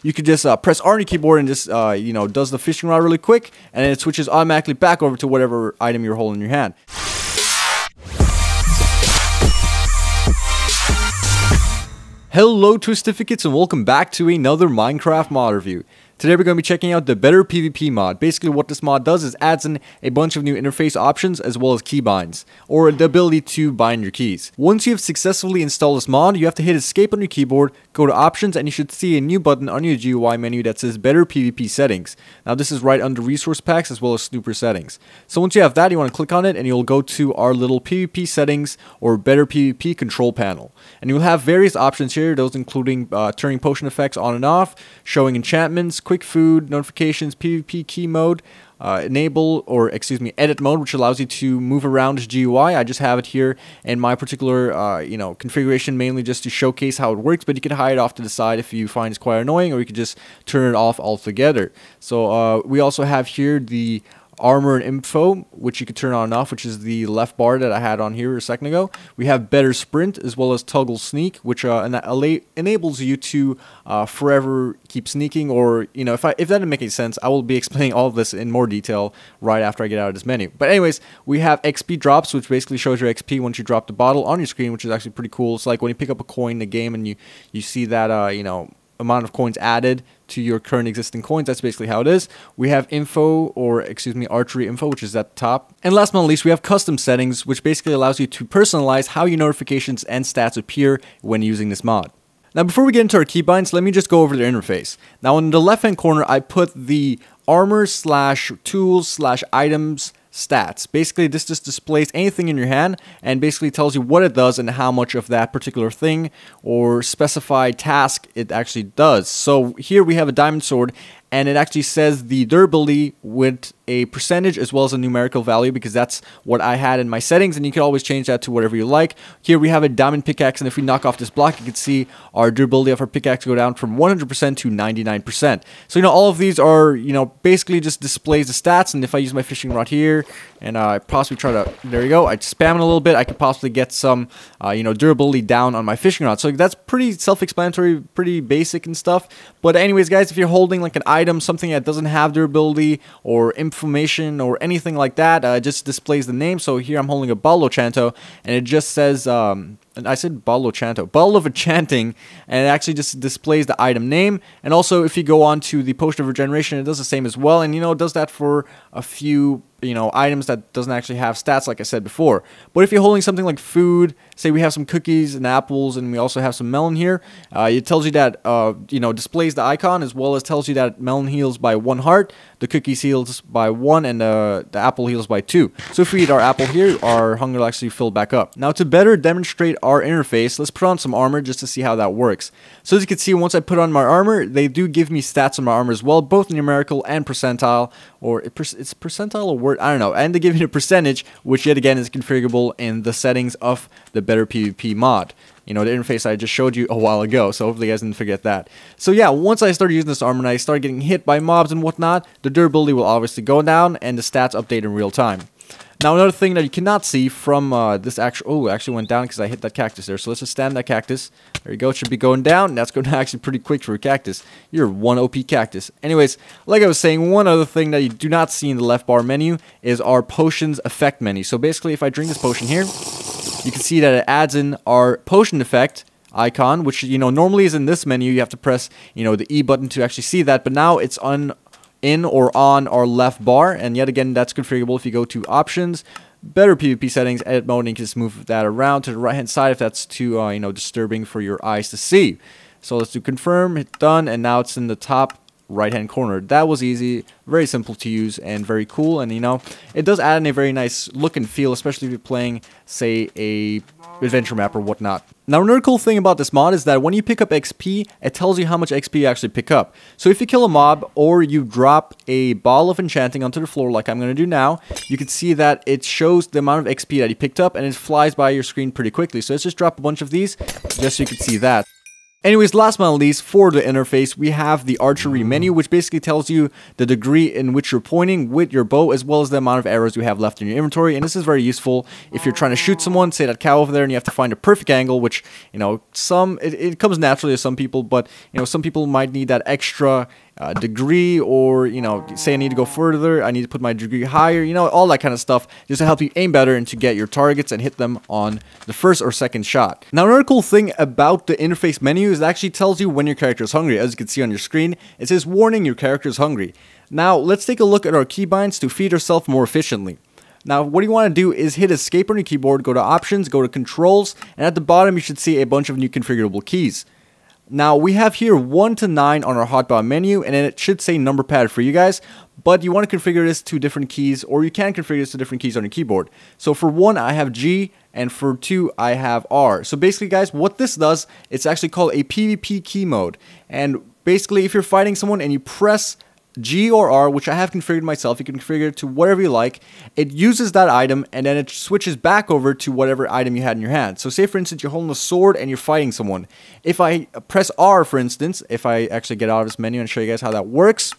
you could just press R on your keyboard and just, you know, does the fishing rod really quick, and then it switches automatically back over to whatever item you're holding in your hand. Hello Twistificates and welcome back to another Minecraft mod review. Today we're going to be checking out the Better PvP mod. Basically what this mod does is adds in a bunch of new interface options as well as keybinds, or the ability to bind your keys. Once you have successfully installed this mod, you have to hit escape on your keyboard, go to options, and you should see a new button on your GUI menu that says Better PvP Settings. Now this is right under resource packs as well as snooper settings. So once you have that, you want to click on it and you'll go to our little PvP settings or Better PvP control panel. And you'll have various options here, those including turning potion effects on and off, showing enchantments, quick food, notifications, PvP key mode, edit mode, which allows you to move around this GUI. I just have it here in my particular, configuration, mainly just to showcase how it works, but you can hide it off to the side if you find it's quite annoying, or you could just turn it off altogether. So we also have here the armor and info, which you can turn on and off, which is the left bar that I had on here a second ago. We have better sprint as well as toggle sneak, which enables you to forever keep sneaking, or if that didn't make any sense, I will be explaining all of this in more detail right after I get out of this menu. But anyways, we have XP drops, which basically shows your XP once you drop the bottle on your screen, which is actually pretty cool. It's like when you pick up a coin in the game and you see that amount of coins added to your current existing coins. That's basically how it is. We have info, archery info, which is at the top. And last but not least, we have custom settings, which basically allows you to personalize how your notifications and stats appear when using this mod. Now before we get into our keybinds, let me just go over their interface. Now in the left hand corner, I put the armor / tools / items stats. Basically this just displays anything in your hand and basically tells you what it does and how much of that particular thing or specified task it actually does. So here we have a diamond sword, and it actually says the durability with a percentage as well as a numerical value, because that's what I had in my settings, and you can always change that to whatever you like. Here we have a diamond pickaxe, and if we knock off this block, you can see our durability of our pickaxe go down from 100% to 99%. So all of these are basically just displays the stats, and if I use my fishing rod here and I possibly try to, there you go, I spam it a little bit, I could possibly get some durability down on my fishing rod. So that's pretty self-explanatory, pretty basic and stuff. But anyways guys, if you're holding like an item, something that doesn't have durability or information or anything like that, it just displays the name. So here I'm holding a bottle of Chanto, and it just says and I said bottle of Chanto, bottle of enchanting, and it actually just displays the item name. And also if you go on to the potion of regeneration, it does the same as well, and it does that for a few items that doesn't actually have stats, like I said before. But if you're holding something like food, say we have some cookies and apples, and we also have some melon here, it tells you that displays the icon, as well as tells you that melon heals by 1 heart, the cookies heals by 1, and the apple heals by 2. So if we eat our apple here, our hunger will actually fill back up. Now to better demonstrate our interface, let's put on some armor just to see how that works. So as you can see, once I put on my armor, they do give me stats on my armor as well, both numerical and percentile, or it's percentile or word, I don't know, and they give you the percentage, which yet again is configurable in the settings of the Better PvP mod. The interface I just showed you a while ago, so hopefully you guys didn't forget that. So yeah, once I started using this armor and I started getting hit by mobs and whatnot, the durability will obviously go down and the stats update in real time. Now another thing that you cannot see from this actual, it actually went down because I hit that cactus there. So let's just stand that cactus. There you go, it should be going down. That's going to actually pretty quick for a cactus. You're one OP cactus. Anyways, like I was saying, one other thing that you do not see in the left bar menu is our potions effect menu. So basically if I drink this potion here, you can see that it adds in our potion effect icon, which normally is in this menu. You have to press the E button to actually see that, but now it's in or on our left bar, and yet again that's configurable if you go to options, Better PvP settings, edit mode, and you can just move that around to the right hand side if that's too disturbing for your eyes to see. So let's do confirm, hit done, and now it's in the top right hand corner. That was easy, very simple to use, and very cool. And it does add in a very nice look and feel, especially if you're playing, say, a adventure map or whatnot. Now another cool thing about this mod is that when you pick up XP, it tells you how much XP you actually pick up. So if you kill a mob or you drop a ball of enchanting onto the floor like I'm going to do now, you can see that it shows the amount of XP that you picked up, and it flies by your screen pretty quickly. So let's just drop a bunch of these just so you can see that. Anyways, last but not least, for the interface, we have the archery menu, which basically tells you the degree in which you're pointing with your bow, as well as the amount of arrows you have left in your inventory. And this is very useful if you're trying to shoot someone, say that cow over there, and you have to find a perfect angle, which, you know, it comes naturally to some people, but, you know, some people might need that extra degree, or, you know, say I need to go further, I need to put my degree higher, you know, all that kind of stuff, just to help you aim better and to get your targets and hit them on the first or second shot. Now, another cool thing about the interface menu is it actually tells you when your character is hungry. As you can see on your screen, it says, warning, your character is hungry. Now, let's take a look at our keybinds to feed ourselves more efficiently. Now, what you want to do is hit escape on your keyboard, go to options, go to controls, and at the bottom you should see a bunch of new configurable keys. Now, we have here 1 to 9 on our hotbar menu, and then it should say number pad for you guys, but you want to configure this to different keys, or you can configure this to different keys on your keyboard. So for 1, I have G, and for 2, I have R. So basically, guys, what this does, it's actually called a PvP key mode. And basically, if you're fighting someone and you press G or R, which I have configured myself, you can configure it to whatever you like, it uses that item and then it switches back over to whatever item you had in your hand. So say for instance you're holding a sword and you're fighting someone. If I press R, for instance, if I actually get out of this menu and show you guys how that works.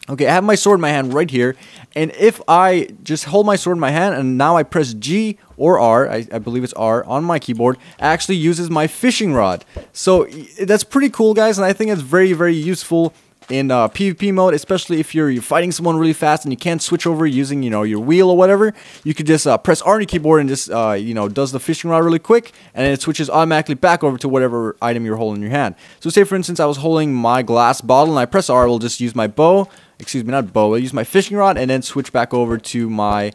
Okay, I have my sword in my hand right here, and if I just hold my sword in my hand and now I press G or R, I believe it's R, on my keyboard, it actually uses my fishing rod. So that's pretty cool, guys, and I think it's very, very useful in PvP mode, especially if you're fighting someone really fast and you can't switch over using, you know, your wheel or whatever. You could just press R on your keyboard and just, you know, does the fishing rod really quick, and then it switches automatically back over to whatever item you're holding in your hand. So say, for instance, I was holding my glass bottle and I press R, I will just use my bow, excuse me, not bow, I use my fishing rod and then switch back over to my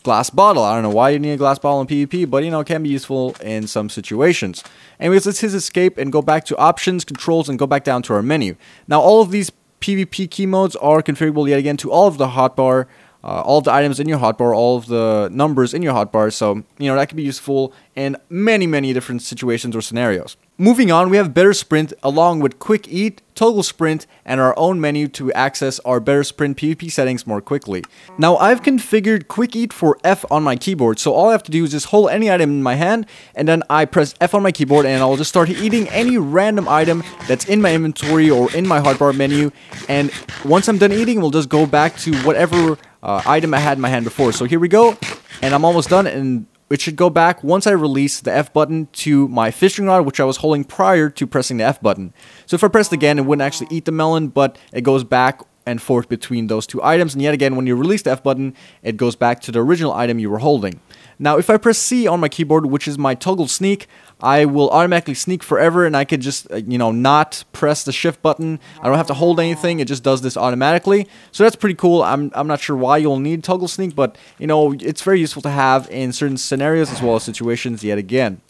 glass bottle. I don't know why you need a glass bottle in PvP, but, you know, it can be useful in some situations. Anyways, let's hit escape and go back to options, controls, and go back down to our menu. Now, all of these PvP key modes are configurable yet again to all of the hotbar, all of the items in your hotbar, all of the numbers in your hotbar. So, you know, that can be useful in many, many different situations or scenarios. Moving on, we have Better Sprint along with Quick Eat, Toggle Sprint, and our own menu to access our Better Sprint PvP settings more quickly. Now, I've configured Quick Eat for F on my keyboard, so all I have to do is just hold any item in my hand, and then I press F on my keyboard, and I'll just start eating any random item that's in my inventory or in my hotbar menu, and once I'm done eating, we'll just go back to whatever item I had in my hand before. So here we go, and I'm almost done, and it should go back once I release the F button to my fishing rod, which I was holding prior to pressing the F button. So if I pressed again, it wouldn't actually eat the melon, but it goes back and forth between those two items. And yet again, when you release the F button, it goes back to the original item you were holding. Now, if I press C on my keyboard, which is my toggle sneak, I will automatically sneak forever, and I could just, you know, not press the shift button. I don't have to hold anything. It just does this automatically. So that's pretty cool. I'm not sure why you'll need toggle sneak, but, you know, it's very useful to have in certain scenarios as well as situations yet again.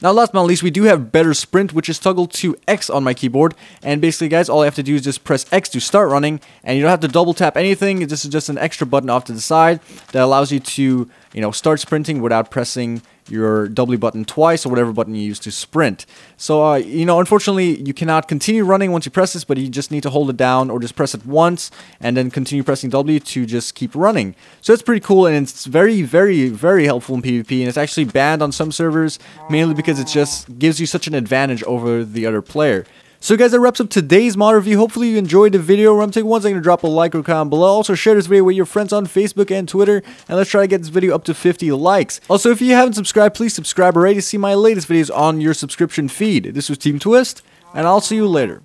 Now, last but not least, we do have Better Sprint, which is toggled to X on my keyboard. And basically, guys, all I have to do is just press X to start running, and you don't have to double tap anything. This is just an extra button off to the side that allows you to, you know, start sprinting without pressing your W button twice or whatever button you use to sprint. So, you know, unfortunately, you cannot continue running once you press this, but you just need to hold it down or just press it once and then continue pressing W to just keep running. So it's pretty cool, and it's very, very, very helpful in PvP, and it's actually banned on some servers, mainly because it just gives you such an advantage over the other player. So guys, that wraps up today's mod review. Hopefully you enjoyed the video. Remember, take one second to drop a like or comment below. Also, share this video with your friends on Facebook and Twitter. And let's try to get this video up to 50 likes. Also, if you haven't subscribed, please subscribe already to see my latest videos on your subscription feed. This was Team Twist, and I'll see you later.